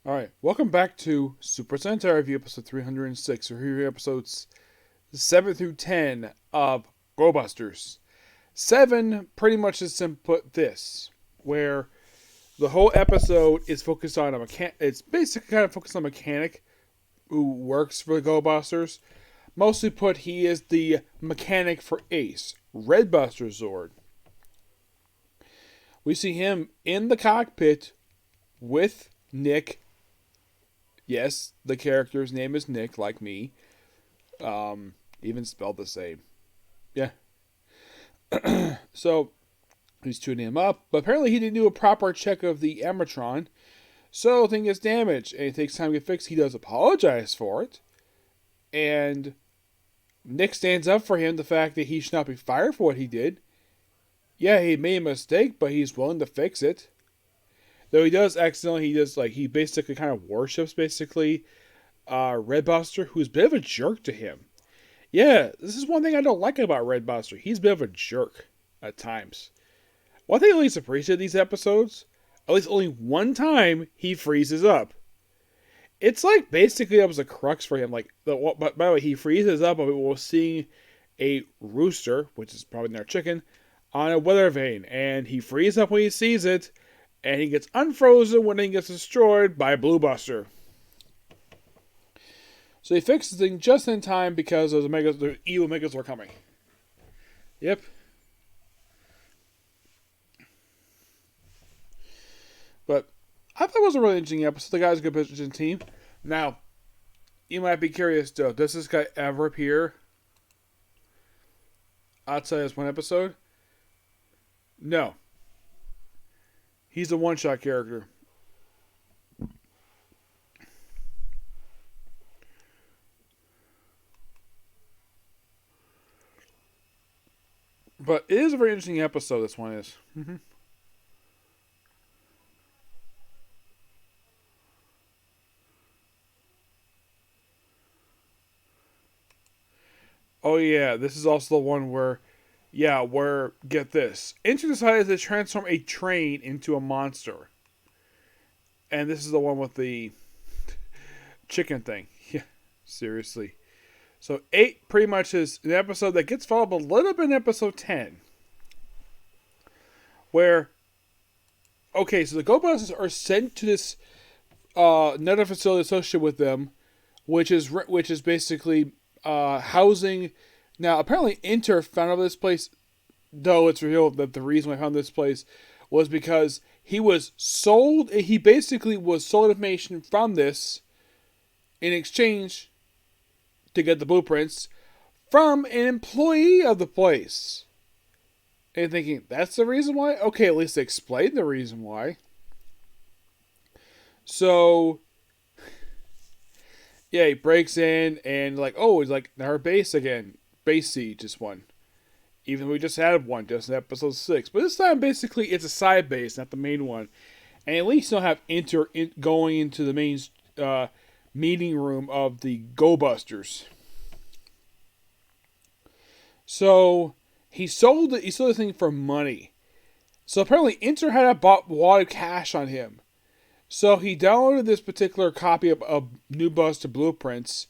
Alright, welcome back to Super Sentai Review episode 306. We're here episodes 7 through 10 of Go Busters. 7 pretty much is put this, where the whole episode is focused on a mechanic. It's basically kind of focused on a mechanic who works for the Go Busters. Mostly put, he is the mechanic for Ace, Red Buster Zord. We see him in the cockpit with Nick. Yes, the character's name is Nick, like me. Even spelled the same. Yeah. So, he's tuning him up, but apparently he didn't do a proper check of the Amatron, so the thing gets damaged, and it takes time to get fixed. He does apologize for it, and Nick stands up for him, the fact that he should not be fired for what he did. Yeah, he made a mistake, but he's willing to fix it. Though he does accidentally, he basically kind of worships, Red Buster, who's a bit of a jerk to him. Yeah, this is one thing I don't like about Red Buster. He's a bit of a jerk at times. One thing I at least appreciate these episodes, at least only one time he freezes up. It's like basically that was a crux for him. But by the way, he freezes up, and we're seeing a rooster, which is probably their chicken, on a weather vane, and he freezes up when he sees it. And he gets unfrozen when he gets destroyed by Blue Buster. So he fixes the thing just in time because the evil Megas were coming. Yep. But I thought it was a really interesting episode. The guy's a good position team. Now, you might be curious though, does this guy ever appear outside this one episode? No. He's a one-shot character. But it is a very interesting episode, this one is. Mm-hmm. Oh yeah, this is also the one where, get this. Inter decides to transform a train into a monster. And this is the one with the chicken thing. Yeah, seriously. So 8 pretty much is an episode that gets followed up a little bit in episode 10. Where, okay, so the Go Busters are sent to this another facility associated with them, which is basically housing. Now, apparently Inter found out this place, though it's revealed that the reason I found this place was because he basically was sold information from this in exchange to get the blueprints from an employee of the place. And thinking, that's the reason why? Okay, at least explain the reason why. So, yeah, he breaks in and it's like our base again. Base siege is one. Even though we just had one just in episode 6. But this time, basically, it's a side base, not the main one. And at least you'll have going into the main meeting room of the Go Busters. So, he sold the thing for money. So apparently Inter had bought a lot of cash on him. So he downloaded this particular copy of New Buster Blueprints,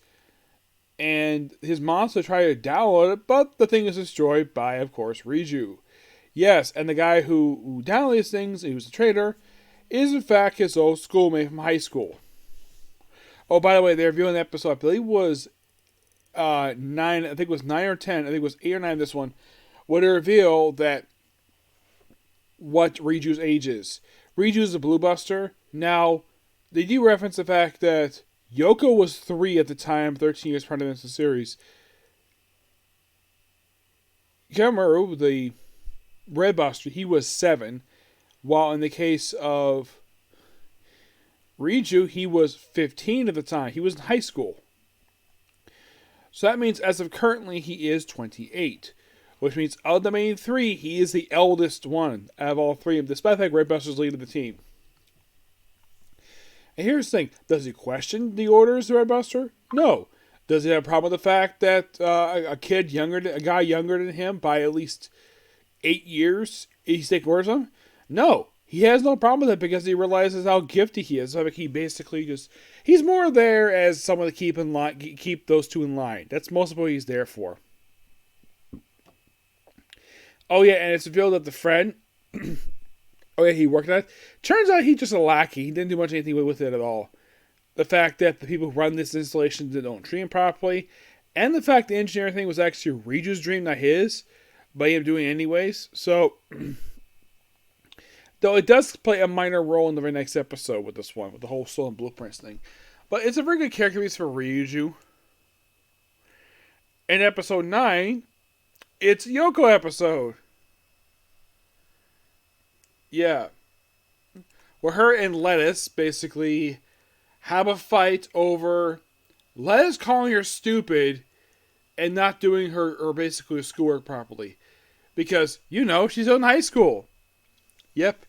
and his monster tried to download it, but the thing is destroyed by, of course, Riju. Yes, and the guy who downloaded these things, he was a traitor, is in fact his old schoolmate from high school. Oh, by the way, they're reviewing the episode, I believe it was 9, I think it was 9 or 10, I think it was 8 or 9 this one, where they reveal that what Riju's age is. Riju's a Blue Buster. Now, they do reference the fact that Yoko was 3 at the time, 13 years prior to the series. Kamaru, the Red Buster, he was 7, while in the case of Riju, he was 15 at the time. He was in high school. So that means as of currently, he is 28. Which means of the main 3, he is the eldest one out of all 3, despite the fact Red Buster's leading the team. And here's the thing. Does he question the orders of Red Buster? No. Does he have a problem with the fact that a guy younger than him by at least 8 years, he's taking orders from him? No. he has no problem with it because he realizes how gifted he is. So like he basically he's more there as someone to keep in line, keep those two in line. That's most of what he's there for. Oh yeah, and it's revealed that the friend, oh yeah, he worked on it. Turns out he's just a lackey. He didn't do much anything with it at all. The fact that the people who run this installation don't treat him properly, and the fact the engineering thing was actually Riju's dream, not his, but him doing it anyways. So, though it does play a minor role in the very next episode with this one, with the whole stolen blueprints thing. But it's a very good character piece for Ryuju. In episode 9, it's Yoko episode. Yeah. Where her and Lettuce basically have a fight over Lettuce calling her stupid and not doing her basically schoolwork properly. Because, she's in high school. Yep.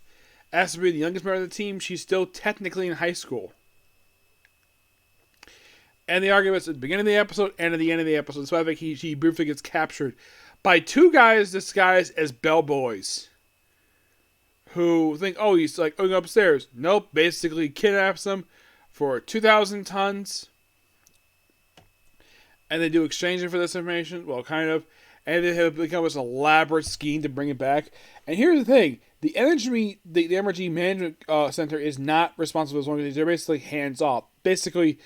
As to be the youngest member of the team, she's still technically in high school. And the arguments at the beginning of the episode and at the end of the episode. So I think he briefly gets captured by two guys disguised as bellboys. Who think, oh, he's like going upstairs. Nope, basically kidnaps them for 2,000 tons. And they do exchanging for this information. Well, kind of. And they have become this elaborate scheme to bring it back. And here's the thing. The Energy Management Center is not responsible for this one. They're basically hands off. Basically,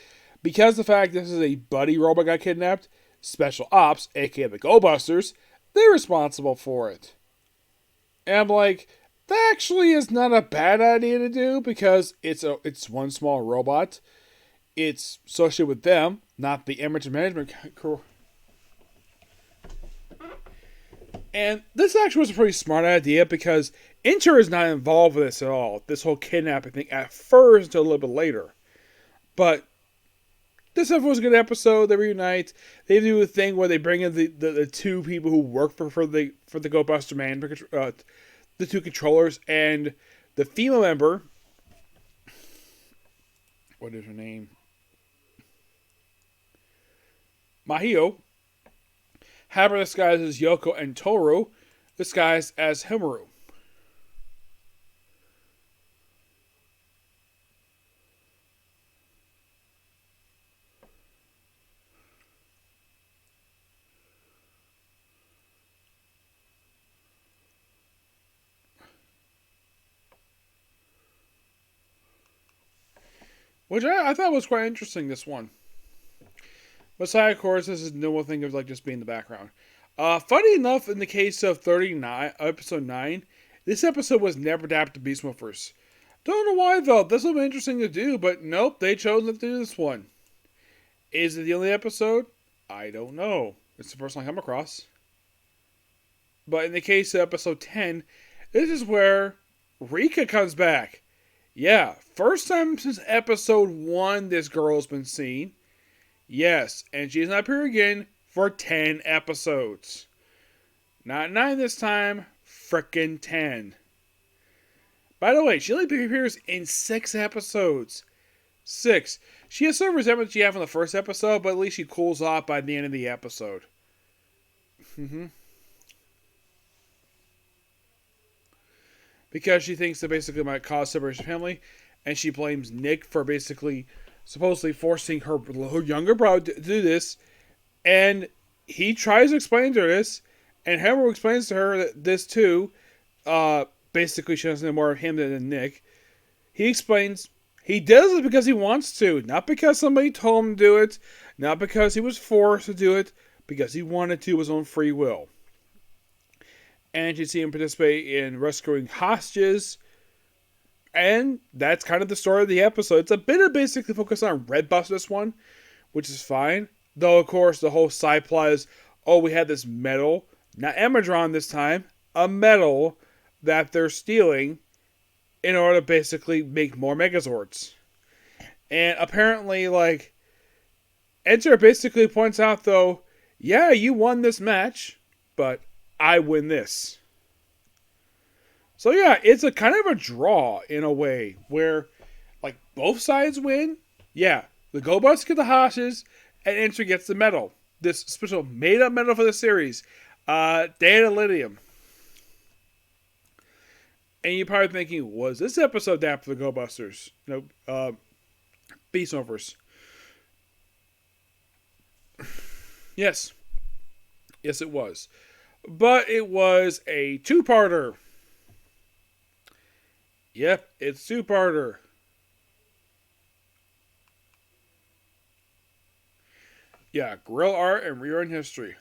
because the fact this is a buddy robot got kidnapped, Special Ops, aka the Go Busters, they're responsible for it. And I'm like, that actually is not a bad idea to do because it's one small robot. It's associated with them, not the Energy Management Corps. And this actually was a pretty smart idea because Inter is not involved with this at all. This whole kidnapping thing at first until a little bit later. But this was a good episode. They reunite. They do a thing where they bring in the two people who work for the Go Buster Man, the two controllers, and the female member. What is her name? Mahio. Have her disguised as Yoko, and Toru disguised as Himaru. Which I thought was quite interesting, this one. Besides, of course, this is no one thing of just being in the background. Funny enough, in the case of episode 9, this episode was never adapted to Beast Morphers. Don't know why, though. This would be interesting to do, but nope, they chose not to do this one. Is it the only episode? I don't know. It's the first one I come across. But in the case of episode 10, this is where Rika comes back. Yeah, first time since episode 1 this girl's been seen. Yes, and she's not appearing again for 10 episodes. Not 9 this time, frickin' 10. By the way, she only appears in 6 episodes. 6. She has some resemblance she had from the first episode, but at least she cools off by the end of the episode. Because she thinks that basically might cause separation of family, and she blames Nick for basically supposedly forcing her younger brother to do this, and he tries to explain to her this, and Hammer explains to her that this too, basically she doesn't know more of him than Nick. He explains he does it because he wants to, not because somebody told him to do it, not because he was forced to do it, because he wanted to of his own free will. And you see him participate in rescuing hostages. And that's kind of the story of the episode. It's a bit of basically focused on Red Bus this one, which is fine. Though, of course, the whole side plot is, oh, we had this metal, not Emadron this time, a metal that they're stealing in order to basically make more Megazords. And apparently, Enter basically points out, though, yeah, you won this match, but I win this. So yeah, it's a kind of a draw in a way where both sides win. Yeah, the Go Busters get the hostages and Enter gets the medal. This special made up medal for the series. Data Lithium. And you're probably thinking, was this episode adapted for the Go Busters? No, Beast Morphers. Yes. Yes, it was. But it was a two-parter. Yep, it's two-parter. Yeah, Guerrilla Art and Rerun History.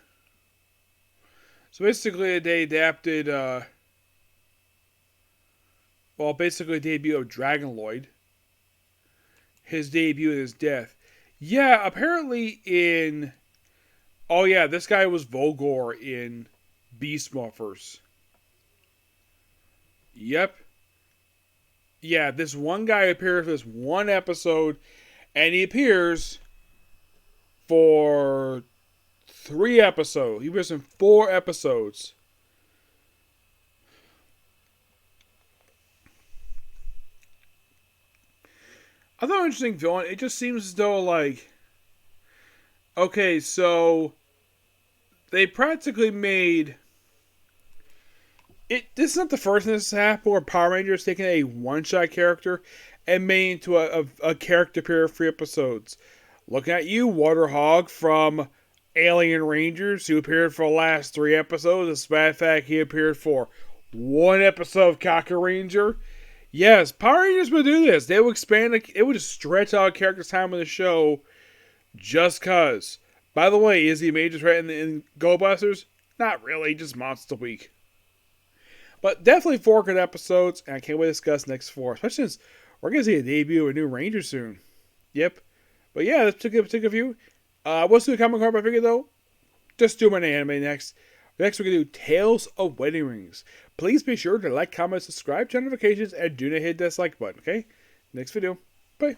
So basically, they adapted, basically a debut of Dragon Lloyd. His debut and his death. Yeah, apparently in... Oh yeah, this guy was Volgor in Beast Morphers. Yep. Yeah, this one guy appears for this one episode, and he appears for 3 episodes. He appears in 4 episodes. I thought it was an interesting villain. It just seems as though, like... Okay, so... They practically made... This is not the first thing this has happened where Power Rangers taking a one-shot character and made into a character appear for 3 episodes. Looking at you, Waterhog from Alien Rangers, who appeared for the last 3 episodes. As a matter of fact, he appeared for 1 episode of Kaku Ranger. Yes, Power Rangers would do this. They would expand, it would stretch out a character's time on the show just cause. By the way, is he a major threat in Go Busters? Not really, just Monster Week. But definitely 4 good episodes, and I can't wait to discuss next 4. Especially since we're going to see a debut of a new Ranger soon. Yep. But yeah, let's take a view. What's the comic card I figured though? Just do my anime next. Next we're going to do Tales of Wedding Rings. Please be sure to like, comment, subscribe, turn notifications, and do not hit that like button, okay? Next video. Bye.